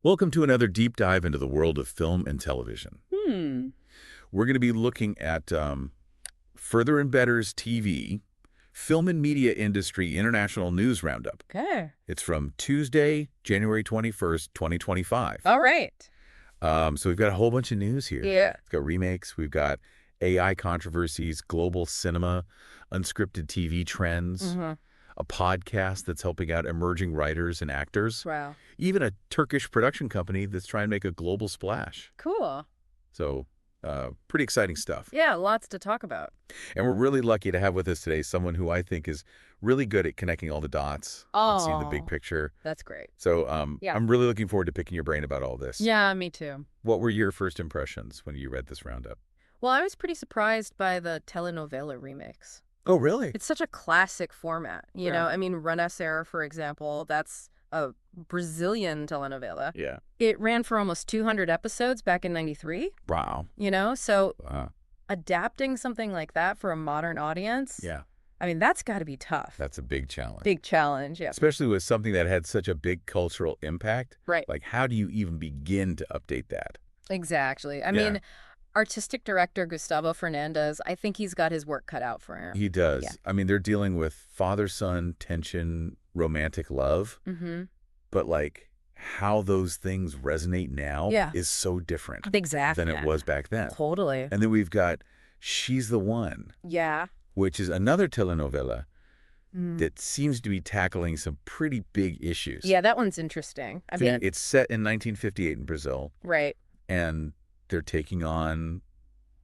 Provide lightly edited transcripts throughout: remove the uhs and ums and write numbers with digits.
Welcome to another deep dive into the world of film and television. We're going to be looking at Further and Better's TV, Film and Media Industry International News Roundup. Okay. It's from Tuesday, January 21st, 2025. All right. So we've got a whole bunch of news here. Yeah. We've got remakes, we've got AI controversies, global cinema, unscripted TV trends, a podcast that's helping out emerging writers and actors. Wow. Even a Turkish production company that's trying to make a global splash. Cool. So, pretty exciting stuff. Yeah, lots to talk about. And we're really lucky to have with us today someone who I think is really good at connecting all the dots and seeing the big picture. That's great. So, Yeah. I'm really looking forward to picking your brain about all this. Yeah, me too. What were your first impressions when you read this roundup? Well, I was pretty surprised by the telenovela remix. Oh, really? It's such a classic format. You Yeah. know, I mean, Renascer, for example, that's a Brazilian telenovela. Yeah. It ran for almost 200 episodes back in '93, Wow. you know? So Wow. adapting something like that for a modern audience, Yeah. I mean, that's got to be tough. That's a big challenge. Big challenge, yeah. Especially with something that had such a big cultural impact. Right. Like, how do you even begin to update that? Exactly. I Yeah. mean, artistic director Gustavo Fernandez, I think he's got his work cut out for him. He does. Yeah. I mean, they're dealing with father-son tension, romantic love, but like how those things resonate now Yeah. is so different Exactly. than it was back then. Totally. And then we've got She's the One, Yeah. which is another telenovela Mm. that seems to be tackling some pretty big issues. Yeah, that one's interesting. I mean, It's set in 1958 in Brazil, right. and they're taking on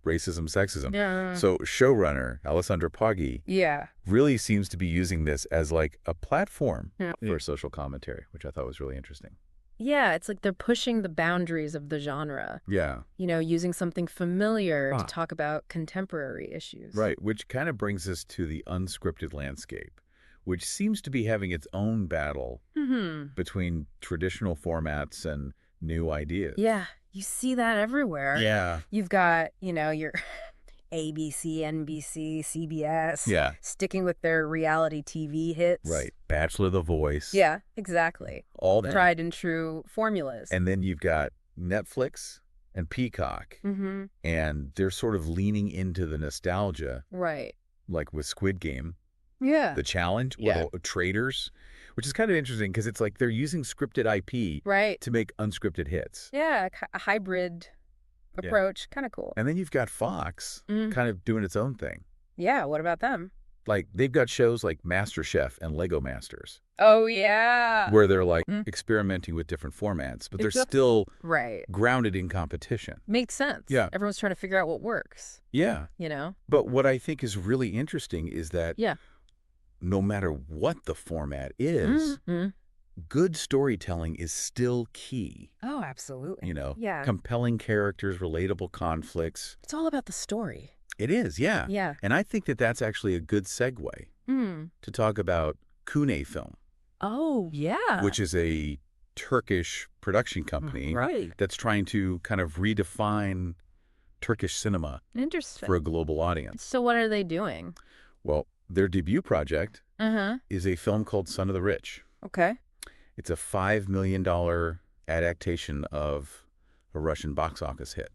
racism, sexism. Yeah. So showrunner Alessandra Paghi Yeah. really seems to be using this as like a platform Yeah. for social commentary, which I thought was really interesting. Yeah, it's like they're pushing the boundaries of the genre, Yeah, you know, using something familiar Ah. to talk about contemporary issues. right. Which kind of brings us to the unscripted landscape, which seems to be having its own battle between traditional formats and new ideas. Yeah, you see that everywhere. Yeah. You've got, you know, your ABC, NBC, CBS Yeah. sticking with their reality TV hits. Right. Bachelor, The Voice. Yeah, exactly. All that. Tried and true formulas. And then you've got Netflix and Peacock, and they're sort of leaning into the nostalgia, Right. like with Squid Game. Yeah. The Challenge, Yeah. or Traitors, which is kind of interesting because it's like they're using scripted IP Right. to make unscripted hits. Yeah, a hybrid Yeah. approach. Kind of cool. And then you've got Fox kind of doing its own thing. Yeah, what about them? Like they've got shows like MasterChef and Lego Masters Oh, yeah. where they're like experimenting with different formats, but they're It's a- still Right. grounded in competition. Makes sense. Yeah. Everyone's trying to figure out what works, Yeah. you know? But what I think is really interesting is that Yeah. no matter what the format is, good storytelling is still key. Oh, absolutely. You know, Yeah. compelling characters, relatable conflicts. It's all about the story. It is, yeah. Yeah. And I think that that's actually a good segue to talk about Kunay Film, Oh, yeah. which is a Turkish production company Right. that's trying to kind of redefine Turkish cinema Interesting. for a global audience. So what are they doing? Well, their debut project Uh-huh. is a film called Son of the Rich. Okay. It's a $5 million adaptation of a Russian box office hit,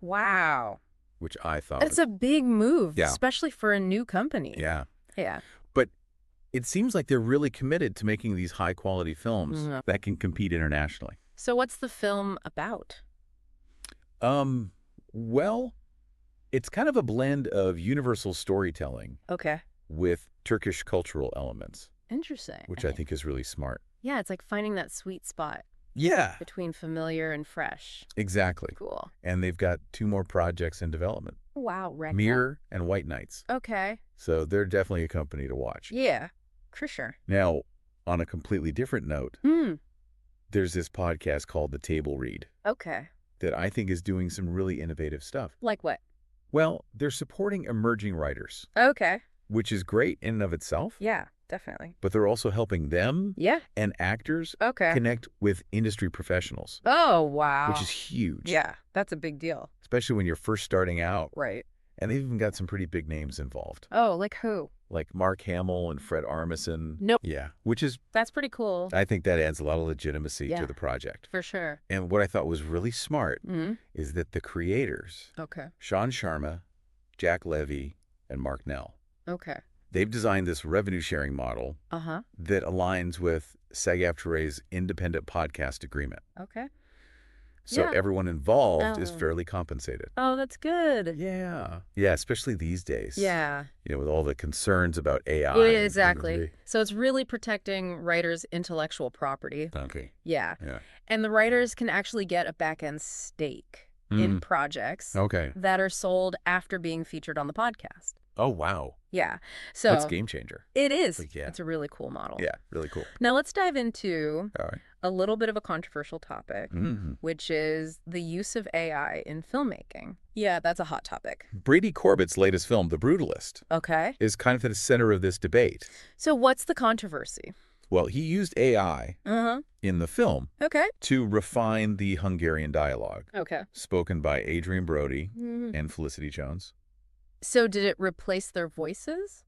Wow. which I thought That's a big move, Yeah. especially for a new company. yeah. Yeah. But it seems like they're really committed to making these high-quality films Mhm. that can compete internationally. So what's the film about? Well, it's kind of a blend of universal storytelling Okay. with Turkish cultural elements, Interesting. which I think is really smart. Yeah, it's like finding that sweet spot Yeah, between familiar and fresh. exactly. Cool. And they've got 2 more projects in development, Wow. Wreck Mirror and White Nights. Okay. So they're definitely a company to watch. Yeah. For sure. Now, on a completely different note, there's this podcast called The Table Read Okay. that I think is doing some really innovative stuff. Like what? Well, they're supporting emerging writers, Okay. which is great in and of itself, Yeah, definitely. but they're also helping them Yeah. and actors Okay. connect with industry professionals, Oh, wow. which is huge. Yeah, that's a big deal. Especially when you're first starting out. Right. And they've even got some pretty big names involved. Oh, like who? Like Mark Hamill and Fred Armisen. Nope. Yeah, which is, That's pretty cool. I think that adds a lot of legitimacy Yeah. to the project. For sure. And what I thought was really smart Mm-hmm. is that the creators, Okay. Shaan Sharma, Jack Levy, and Mark Nell, Okay. they've designed this revenue-sharing model Uh-huh. that aligns with SAG-AFTRA's independent podcast agreement. Okay. So Yeah. everyone involved is Oh. fairly compensated. Oh, that's good. Yeah. Yeah, especially these days. Yeah. You know, with all the concerns about AI. Yeah, exactly. So it's really protecting writers' intellectual property. Okay. Yeah. Yeah. And the writers can actually get a back-end stake in projects Okay. that are sold after being featured on the podcast. Oh, wow. Yeah. So That's game changer. it is. Like, yeah. It's a really cool model. Yeah, really cool. Now let's dive into All right. a little bit of a controversial topic, Mm-hmm. which is the use of AI in filmmaking. Yeah, that's a hot topic. Brady Corbett's latest film, The Brutalist, Okay. is kind of at the center of this debate. So what's the controversy? Well, he used AI Uh-huh. in the film Okay. to refine the Hungarian dialogue, Okay. spoken by Adrian Brody Mhm. and Felicity Jones. So did it replace their voices?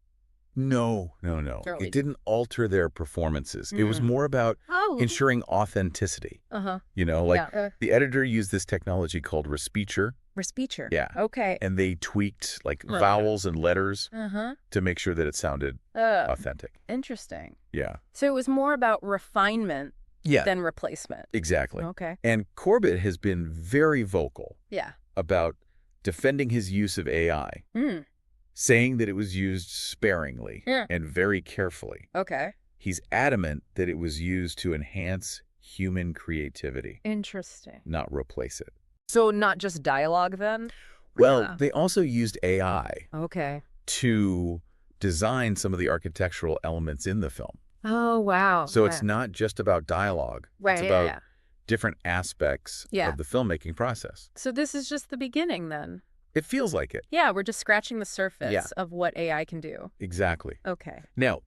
No. Really? It didn't alter their performances. It was more about Oh. ensuring authenticity. Uh-huh. You know, like Yeah. the editor used this technology called Respeecher, Respeecher. Yeah. Okay. and they tweaked like Right. vowels and letters Uh-huh. to make sure that it sounded authentic. Interesting. Yeah. So it was more about refinement Yeah, than replacement. exactly. Okay. And Corbett has been very vocal Yeah. about defending his use of AI, Mm. saying that it was used sparingly Yeah. and very carefully. Okay. He's adamant that it was used to enhance human creativity, Interesting. not replace it. So not just dialogue then? Well, Yeah. they also used AI Okay. to design some of the architectural elements in the film. Oh, wow. So it's not just about dialogue. Right, It's yeah, about yeah. different aspects Yeah. of the filmmaking process. So this is just the beginning then? It feels like it. Yeah, we're just scratching the surface Yeah. of what AI can do. Exactly. Okay. Now,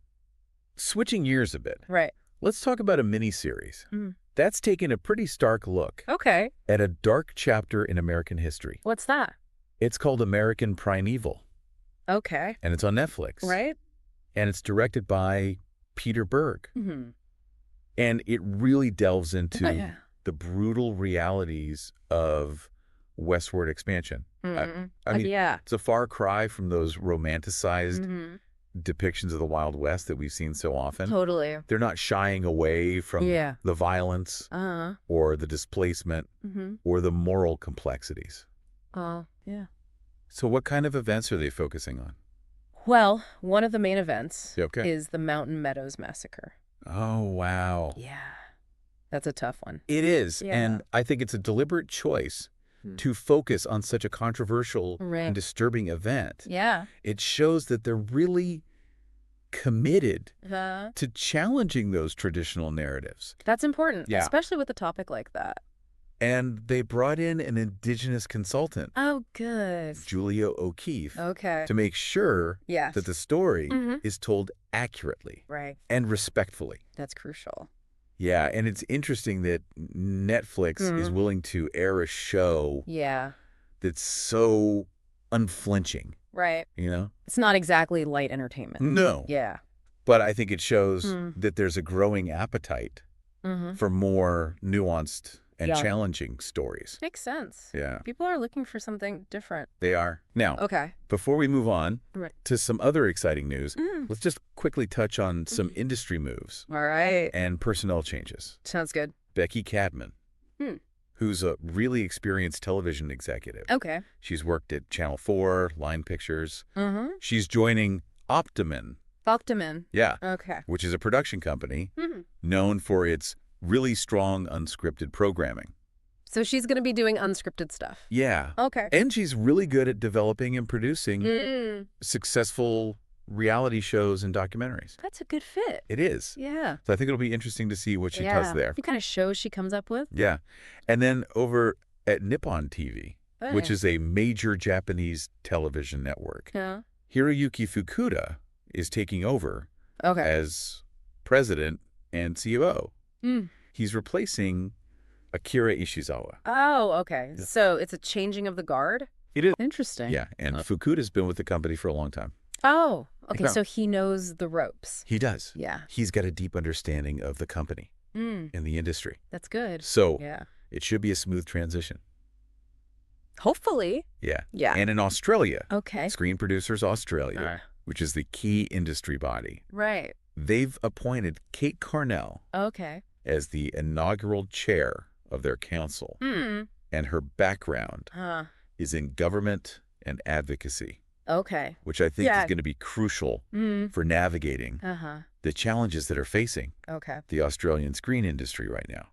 switching gears a bit, Right. let's talk about a miniseries. Mm. That's taken a pretty stark look Okay. at a dark chapter in American history. What's that? It's called American Primeval, Okay. and it's on Netflix. Right? And it's directed by Peter Berg. Mm-hmm. And it really delves into Yeah. the brutal realities of westward expansion. Mm-hmm. I mean, yeah. it's a far cry from those romanticized Mm-hmm. depictions of the Wild West that we've seen so often. Totally. They're not shying away from Yeah. the violence Uh-huh. or the displacement Mm-hmm. or the moral complexities. Oh, yeah. So what kind of events are they focusing on? Well, one of the main events Okay. is the Mountain Meadows Massacre. Oh, wow. Yeah. That's a tough one. It is. Yeah. And I think it's a deliberate choice Hmm. to focus on such a controversial Right. and disturbing event. Yeah. It shows that they're really committed Uh, to challenging those traditional narratives. that's important, Yeah. especially with a topic like that. And they brought in an indigenous consultant, Oh, good. Julia O'Keefe, Okay. to make sure Yes. that the story Mhm. is told accurately Right. and respectfully. That's crucial. Yeah, and it's interesting that Netflix is willing to air a show Yeah. that's so unflinching, Right. you know? It's not exactly light entertainment. No. Yeah. But I think it shows Mm. that there's a growing appetite Mm-hmm. for more nuanced and Yeah. challenging stories. Makes sense. Yeah, People are looking for something different. they are. Now, Okay. before we move on Right. to some other exciting news, Mm. let's just quickly touch on some industry moves All right. and personnel changes. Sounds good. Becky Cadman, Hmm. who's a really experienced television executive. Okay. She's worked at Channel 4, Line Pictures. Mm-hmm. She's joining Optiman, Optiman. yeah, Okay. which is a production company Mm-hmm. known for its really strong unscripted programming. So she's going to be doing unscripted stuff. Yeah. Okay. And she's really good at developing and producing Mm. successful reality shows and documentaries. That's a good fit. It is. Yeah. So I think it'll be interesting to see what she does there. What kind of shows she comes up with? Yeah. And then over at Nippon TV, which Hey. is a major Japanese television network, Yeah. Hiroyuki Fukuda is taking over Okay. as president and COO. Mm. He's replacing Akira Ishizawa. Oh, okay. Yeah. So it's a changing of the guard? He did. Interesting. Yeah, and Fukuda's been with the company for a long time. Oh, okay. Yeah. So he knows the ropes. He does. Yeah. He's got a deep understanding of the company Mm, and the industry. that's good. So Yeah. it should be a smooth transition. Hopefully. Yeah. Yeah. And in Australia, Okay. Screen Producers Australia, which is the key industry body, Right. they've appointed Kate Carnell Okay. as the inaugural chair of their council. Hmm. And her background Huh. is in government and advocacy, Okay. which I think Yeah. is going to be crucial Mm. for navigating Uh-huh. the challenges that are facing Okay. the Australian screen industry right now.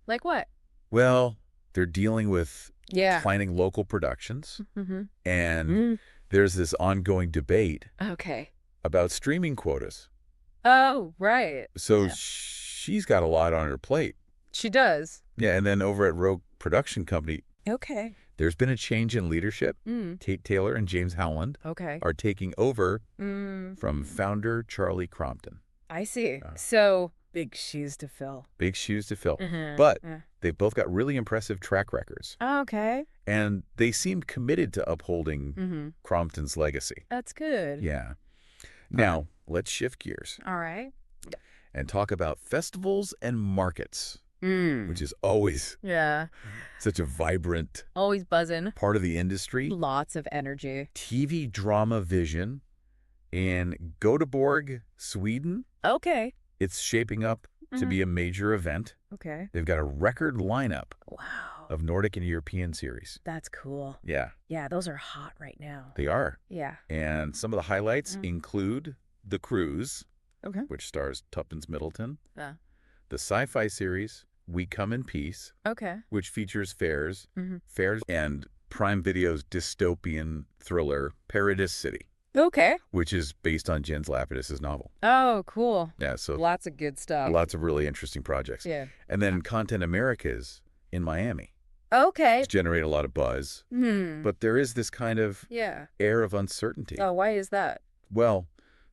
Like what? Well, they're dealing with Yeah. declining local productions, Mm-hmm. and there's this ongoing debate Okay. about streaming quotas. Oh, right. So Yeah. she's got a lot on her plate. She does. Yeah, and then over at Rogue Production Company, Okay. there's been a change in leadership. Mm. Tate Taylor and James Howland Okay. are taking over Mm. from founder Charlie Crompton. I see. So big shoes to fill. Big shoes to fill. Mhm. But Yeah. they've both got really impressive track records. Okay. And they seemed committed to upholding Mm-hmm. Crompton's legacy. That's good. Yeah. Now, let's shift gears All right. and talk about festivals and markets, Mm. which is always Yeah. such a vibrant Always buzzing. part of the industry. Lots of energy. TV Drama Vision in Göteborg, Sweden. Okay. It's shaping up to be a major event. Okay. They've got a record lineup Wow. of Nordic and European series. That's cool. Yeah, Yeah, those are hot right now. they are. Yeah. And some of the highlights include The Cruise, Okay. which stars Tuppence Middleton, Yeah. the sci-fi series We Come in Peace, Okay. which features Fairs, Mhm. and Prime Video's dystopian thriller Paradise City, Okay. which is based on Jens Lapidus's novel. Oh, cool. Yeah, so Lots of good stuff. lots of really interesting projects. Yeah. And then Content Americas in Miami. Okay. It's generated a lot of buzz, but there is this kind of Yeah. air of uncertainty. Oh, why is that? Well,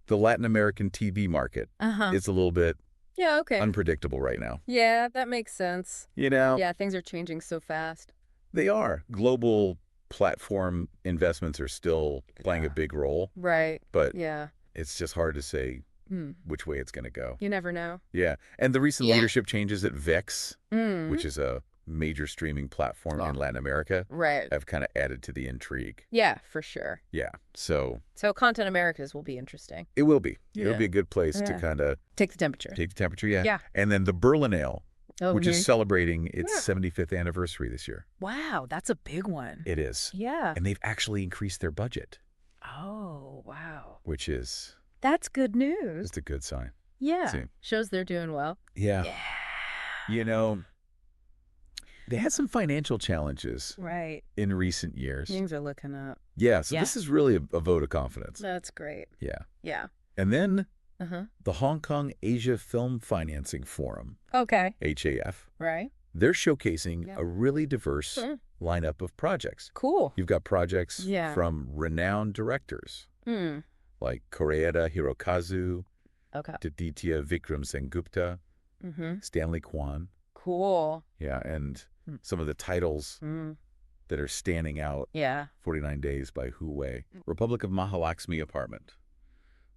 the Latin American TV market Uh-huh. is a little bit Yeah, okay. unpredictable right now. Yeah, that makes sense. You know, Yeah, things are changing so fast. they are. Global platform investments are still playing a big role, Right. but Yeah. it's just hard to say Hmm. which way it's going to go. You never know. Yeah. And the recent Yeah. leadership changes at VIX, Mm. which is a major streaming platform in Latin America, Right. have kind of added to the intrigue. Yeah, for sure. Yeah. So So Content Americas will be interesting. it will be. It'll Yeah. be a good place to Yeah. kind of Take the temperature. take the temperature. Yeah. Yeah. And then the Berlinale, Oh, which is celebrating its Yeah. 75th anniversary this year. Wow, that's a big one. It is. Yeah. And they've actually increased their budget, Oh, wow. which is That's good news. just a good sign. Yeah. See. Shows they're doing well. Yeah. Yeah. You know, they had some financial challenges Right. in recent years. Things are looking up. Yeah, so Yeah. this is really a vote of confidence. That's great. Yeah. Yeah. And then Uh-huh. the Hong Kong Asia Film Financing Forum, Okay. HAF, Right. they're showcasing Yeah. a really diverse Mm. lineup of projects. Cool. You've got projects Yeah. from renowned directors Hmm. like Koreeda Hirokazu, Okay. Aditya Vikram Sengupta, Mm-hmm. Stanley Kwan. Cool. Yeah, and Hmm. some of the titles Mm. that are standing out, Yeah. 49 Days by Hu Wei, Republic of Mahalakshmi Apartment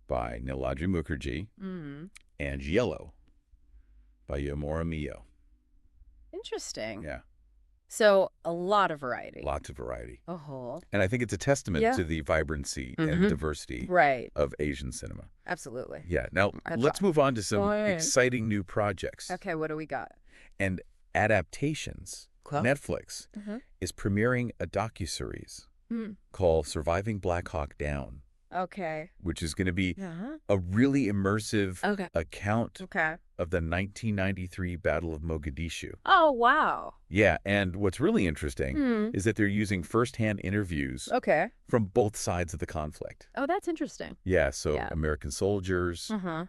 by Niladri Mukherjee, Mm. and Yellow by Yomura Mio. Interesting. Yeah, So a lot of variety. lots of variety. Oh. And I think it's a testament Yeah. to the vibrancy Mhm. and diversity Right. of Asian cinema. Absolutely. Yeah, now That's let's move on to some Go ahead. exciting new projects Okay, what do we got? and adaptations. Cool. Netflix Mhm. is premiering a docuseries Hmm. called Surviving Black Hawk Down, Okay. which is going to be Uh-huh. a really immersive Okay. account Okay. of the 1993 Battle of Mogadishu. Oh, wow. Yeah, and what's really interesting Hmm. is that they're using firsthand interviews Okay. from both sides of the conflict. Oh, that's interesting. Yeah, so Yeah. American soldiers, Uh-huh.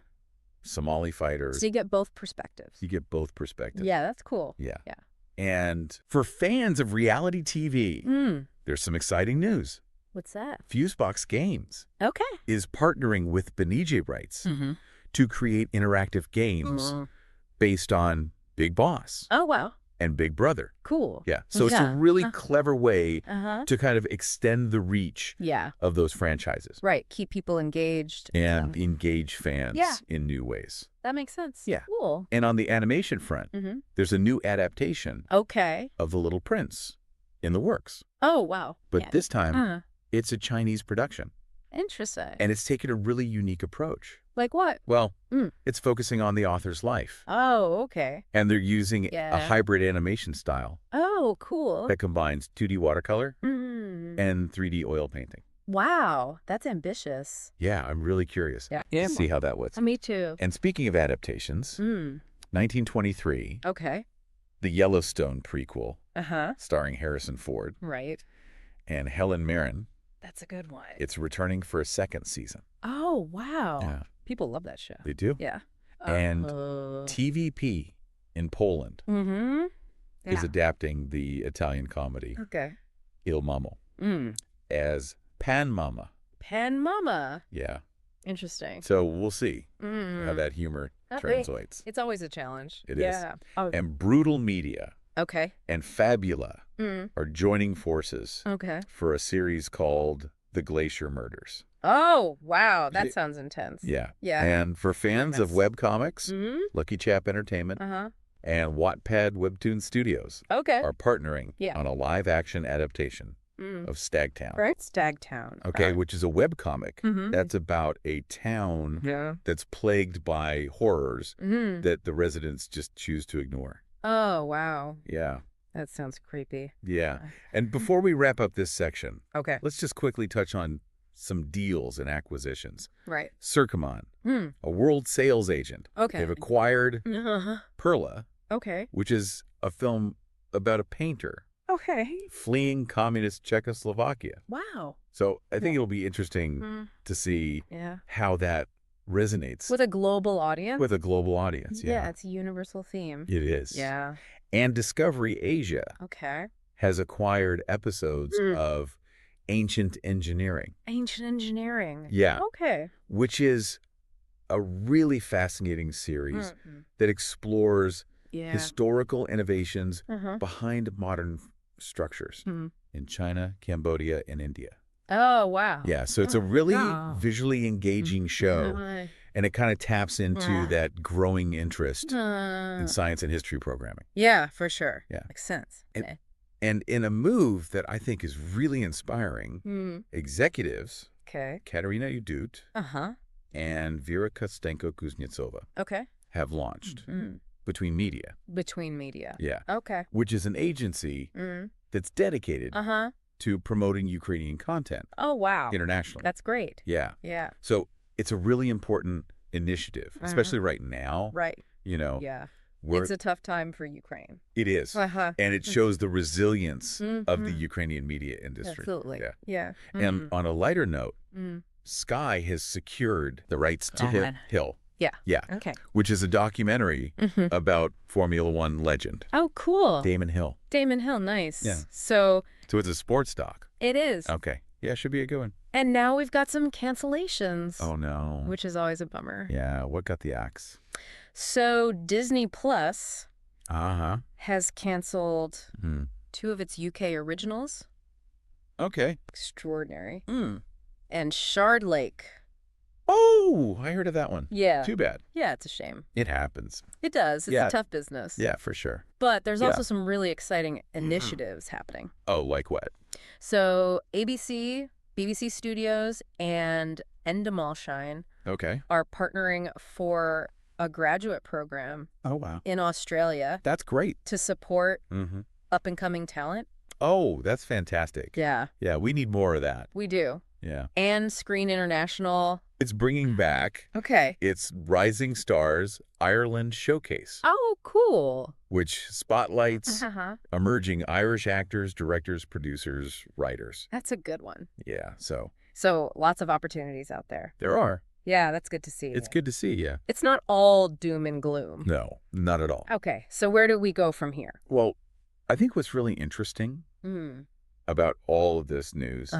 Somali fighters. So you get both perspectives. You get both perspectives. Yeah, that's cool. Yeah. Yeah. And for fans of reality TV, Mm. there's some exciting news. What's that? Fusebox Games Okay. is partnering with Benije Rights Mm-hmm. to create interactive games based on Big Boss. Oh, wow. and Big Brother. Cool. Yeah. So it's a really clever way Uh-huh. to kind of extend the reach of those franchises. Right. Keep people engaged. And engage fans in new ways. That makes sense. Yeah. Cool. And on the animation front, there's a new adaptation of The Little Prince in the works. Oh, wow. But this time, it's a Chinese production. Interesting. And it's taken a really unique approach. Like what? Well, it's focusing on the author's life. Oh, okay. And they're using a hybrid animation style. Oh, cool. That combines 2D watercolor and 3D oil painting. Wow, that's ambitious. Yeah, I'm really curious to see how that works. Me too. And speaking of adaptations, 1923, the Yellowstone prequel, starring Harrison Ford and Helen Mirren. That's a good one. It's returning for a second season. Oh, wow. Yeah. People love that show. They do? Yeah. And TVP in Poland is adapting the Italian comedy Il Mamo as Pan Mama. Pan Mama. Yeah. Interesting. So we'll see how that humor translates. It's always a challenge. It is. And Brutal Media and Fabula are joining forces for a series called The Glacier Murders. Oh, wow. That sounds intense. Yeah. Yeah. And for fans of webcomics, Lucky Chap Entertainment and Wattpad Webtoon Studios are partnering on a live-action adaptation of Stagtown. Right? Stagtown. Okay, which is a webcomic that's about a town that's plagued by horrors that the residents just choose to ignore. Oh, wow. Yeah. That sounds creepy. Yeah. And before we wrap up this section, let's just quickly touch on some deals and acquisitions. Right. Circumon, a world sales agent. They've acquired Perla, which is a film about a painter fleeing communist Czechoslovakia. Wow. So I think it'll be interesting to see how that resonates. With a global audience? With a global audience, Yeah, it's a universal theme. It is. Yeah. And Discovery Asia has acquired episodes of Ancient Engineering. Ancient Engineering. Yeah. Okay. Which is a really fascinating series that explores historical innovations behind modern structures in China, Cambodia, and India. Oh, wow. Yeah, so it's a really visually engaging show, and it kind of taps into that growing interest in science and history programming. Yeah, for sure. Yeah. Makes sense. And in a move that I think is really inspiring, executives, Katerina Udut and Vera Kostenko-Kuznetsova have launched Between Media. Between Media. Yeah. Okay. Which is an agency that's dedicated to promoting Ukrainian content. Oh, wow. Internationally. That's great. Yeah. Yeah. So it's a really important initiative, especially right now. Right. You know. Yeah. It's a tough time for Ukraine. It is. And it shows the resilience of the Ukrainian media industry. Absolutely. Yeah. And on a lighter note, Sky has secured the rights to Hill. Yeah. Yeah. Okay. Which is a documentary about Formula One legend. Oh, cool. Damon Hill. Damon Hill, nice. Yeah. So it's a sports doc. It is. Okay. Yeah, should be a good one. And now we've got some cancellations. Oh, no. Which is always a bummer. Yeah. What got the axe? So Disney Plus has canceled 2 of its UK originals. Okay. Extraordinary. And Shard Lake. Oh, I heard of that one. Yeah. Too bad. Yeah, it's a shame. It happens. It does. It's a tough business. Yeah, for sure. But there's also some really exciting initiatives happening. Oh, like what? So ABC, BBC Studios, and Endemol are partnering for a graduate program in Australia. That's great. To support up-and-coming talent. Oh, that's fantastic. Yeah. Yeah, we need more of that. We do. Yeah. And Screen International. It's bringing back its Rising Stars Ireland Showcase. Oh, cool. Which spotlights emerging Irish actors, directors, producers, writers. That's a good one. Yeah, so lots of opportunities out there. There are. Yeah, that's good to see. It's good to see, yeah. It's not all doom and gloom. No, not at all. Okay, so where do we go from here? Well, I think what's really interesting about all of this news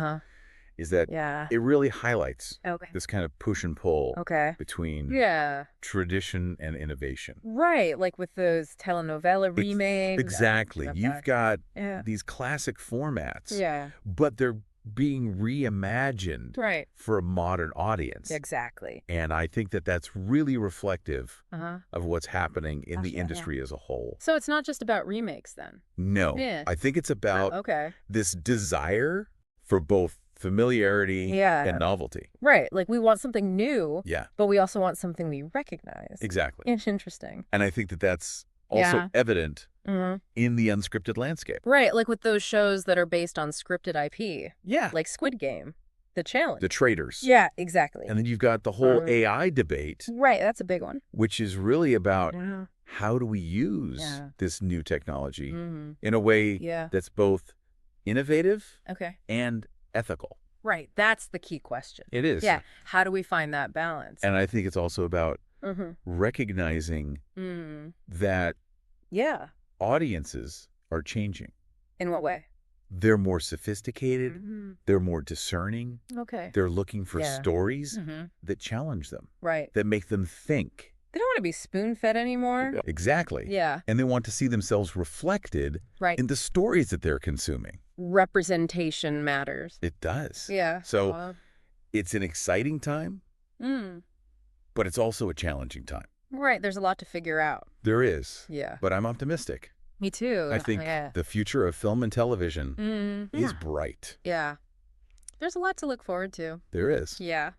is that Yeah. it really highlights Okay. this kind of push and pull Okay. between Yeah. tradition and innovation. Right. Like with those telenovela remakes. Exactly. You've got Yeah. these classic formats, Yeah. but they're being reimagined Right. for a modern audience. Exactly. And I think that that's really reflective Uh-huh. of what's happening in the Yeah. industry as a whole. So it's not just about remakes then? No, Yeah. I think it's about Okay. this desire for both familiarity Yeah. and novelty. Right. Like we want something new, Yeah, but we also want something we recognize. exactly. It's interesting. And I think that that's also Yeah. evident Mm-hmm. in the unscripted landscape. Right. Like with those shows that are based on scripted IP, Yeah. like Squid Game, The Challenge. The Traitors. Yeah, exactly. And then you've got the whole AI debate, Right. That's a big one. which is really about Yeah. how do we use Yeah. this new technology Mm-hmm. in a way Yeah. that's both innovative Okay. and ethical. Right. That's the key question. It is. Yeah. How do we find that balance? And I think it's also about Mm-hmm. recognizing Mm-hmm. that Yeah. audiences are changing. In what way? They're more sophisticated. Mm-hmm. They're more discerning. Okay. They're looking for Yeah. stories Mm-hmm. that challenge them, Right. that make them think. They don't want to be spoon-fed anymore. Exactly. Yeah. And they want to see themselves reflected Right. in the stories that they're consuming. Representation matters. It does. Yeah. So it's an exciting time, but it's also a challenging time. Right. There's a lot to figure out. There is. Yeah. But I'm optimistic. Me too. I think Yeah. the future of film and television is bright. Yeah. There's a lot to look forward to. There is. Yeah.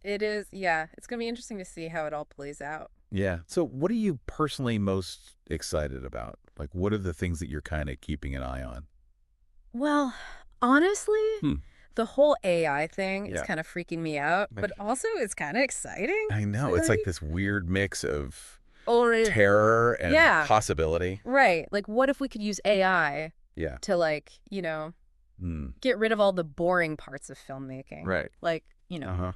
It is. Yeah. It's going to be interesting to see how it all plays out. Yeah. So what are you personally most excited about? Like, what are the things that you're kind of keeping an eye on? Well, honestly, the whole AI thing is Yeah. kind of freaking me out, but also it's kind of exciting. I know. It's like this weird mix of Or terror and Yeah. possibility. right. Like, what if we could use AI Yeah. to, like, get rid of all the boring parts of filmmaking? Right. Like, Uh-huh.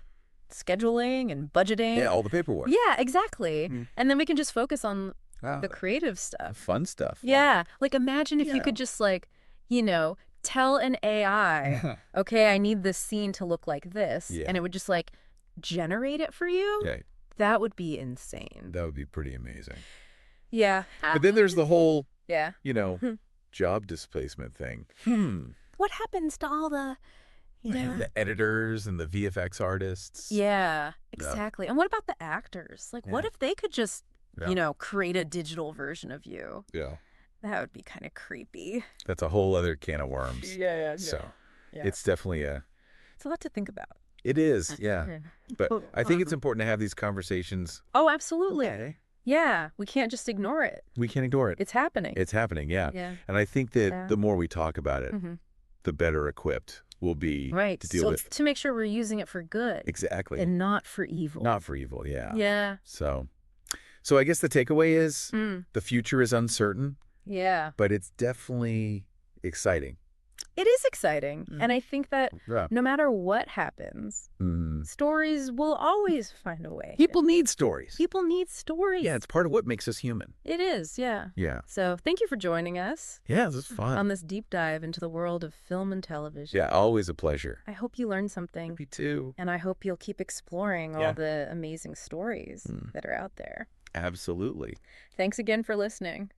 scheduling and budgeting. Yeah, all the paperwork. Yeah, exactly. Mm. And then we can just focus on Wow. the creative The stuff. fun stuff. Yeah. Like, imagine if you Yeah. could just, like, tell an AI, okay, I need this scene to look like this. Yeah. And it would just, like, generate it for you. Yeah. That would be insane. That would be pretty amazing. Yeah. But then there's the whole, Yeah. job displacement thing. What happens to all the, The editors and the VFX artists. Yeah, exactly. And what about the actors? Like, what Yeah. if they could just, Yeah. create a digital version of you? Yeah. That would be kind of creepy. That's a whole other can of worms. Yeah. So Yeah. it's definitely It's a lot to think about. it is, yeah. But I think it's important to have these conversations. Oh, absolutely. Okay. Yeah, we can't just ignore it. We can't ignore it. It's happening. It's happening, yeah. Yeah. And I think that Yeah. the more we talk about it, Mhm. the better equipped we'll be Right. to deal So with. to make sure we're using it for good Exactly. and not for evil. Not for evil, yeah. Yeah. So I guess the takeaway is Mm. the future is uncertain, Yeah. but it's definitely exciting. It is exciting. And I think that Yeah. no matter what happens, stories will always find a way. People need stories. People need stories. Yeah, it's part of what makes us human. It is, yeah. Yeah. So thank you for joining us Yeah, this is fun. on this deep dive into the world of film and television. Yeah, always a pleasure. I hope you learned something. Me too. And I hope you'll keep exploring Yeah. all the amazing stories that are out there. Absolutely. Thanks again for listening.